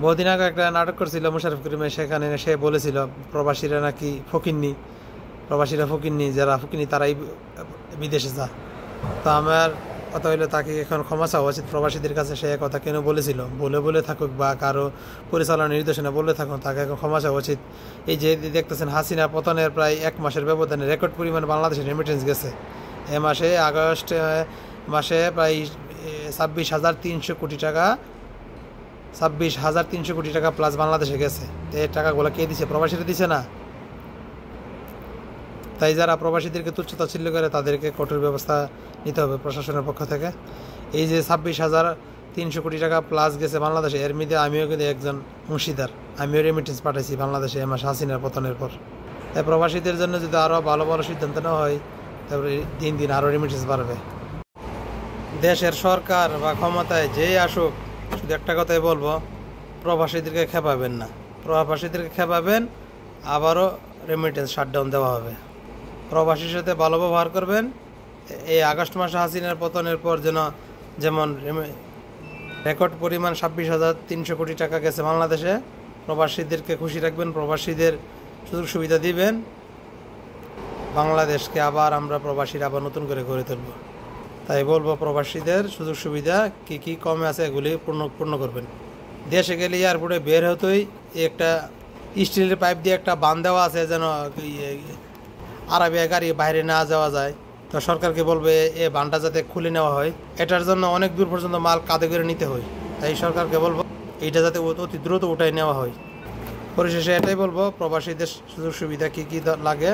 বহুদিন আগে একটা নাটক করছিল মোশাররফ করিমে, সেখানে সে বলেছিল প্রবাসীরা নাকি ফকিন্নি, প্রবাসীরা ফকিন্নি, যারা ফকিন্নি তারাই বিদেশে যা। তো আমার কথা হইলো তাকে এখন ক্ষমা চাওয়া উচিত প্রবাসীদের কাছে। সে কথা কেন বলেছিল, বলে বলে থাকুক বা কারো পরিচালনা নির্দেশনা বলে থাকুক, তাকে এখন ক্ষমা চাওয়া উচিত। এই যে দেখতেছেন হাসিনা পতনের প্রায় 1 মাসের ব্যবধানে রেকর্ড পরিমাণ বাংলাদেশের রেমিটেন্স গেছে। এ মাসে আগস্ট মাসে প্রায় 26,300 কোটি টাকা, 26,300 কোটি টাকা প্লাস বাংলাদেশে গেছে। তো এই টাকাগুলো কে দিছে? প্রবাসীরা দিছে না? তাই যারা প্রবাসীদেরকে তুচ্ছ-তাচ্ছিল্য করে তাদেরকে কঠোর ব্যবস্থা নিতে হবে প্রশাসনের পক্ষ থেকে। এই যে 26,300 কোটি টাকা প্লাস গেছে বাংলাদেশে, এর মধ্যে আমিও কিন্তু একজন অংশীদার। আমিও রেমিটেন্স পাঠাইছি বাংলাদেশে এ মাসে হাসিনার পতনের পর। তাই প্রবাসীদের জন্য যদি আরও ভালো ভালো সিদ্ধান্ত নেওয়া হয়, তারপরে দিন দিন আরও রেমিটেন্স বাড়বে। দেশের সরকার বা ক্ষমতায় যেই আসুক, শুধু একটা কথাই বলবো, প্রবাসীদেরকে খেপাবেন না। প্রবাসীদেরকে খেপাবেন, আবারও রেমিটেন্স শাটডাউন দেওয়া হবে। প্রবাসীর সাথে ভালো ব্যবহার করবেন। এই আগস্ট মাসে হাসিনার পতনের পর যেমন রেকর্ড পরিমাণ 26,300 কোটি টাকা গেছে বাংলাদেশে, প্রবাসীদেরকে খুশি রাখবেন, প্রবাসীদের সুযোগ সুবিধা দিবেন। বাংলাদেশকে আবার আমরা প্রবাসীরা আবার নতুন করে গড়ে তুলব। তাই বলবো প্রবাসীদের সুযোগ সুবিধা কি কি কমে আছে এগুলি পূর্ণ করবেন। দেশে গেলে এয়ারপোর্টে বের হতেই একটা স্টিলের পাইপ দিয়ে একটা বাঁধ দেওয়া আছে, যেন আরাবিয়া গাড়ি বাইরে না যাওয়া যায়। তো সরকারকে বলবে এই বাঁধটা যাতে খুলে নেওয়া হয়। এটার জন্য অনেক দূর পর্যন্ত মাল কাঁধে করে নিতে হয়। তাই সরকারকে বলবো এইটা যাতে অতি দ্রুত উঠাই নেওয়া হয়। পরিশেষে এটাই বলবো, প্রবাসীদের সুযোগ সুবিধা কী কী লাগে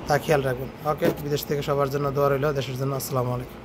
তা খেয়াল রাখবেন। ওকে, বিদেশ থেকে সবার জন্য দোয়া রইল, দেশের জন্য। আসসালামু আলাইকুম।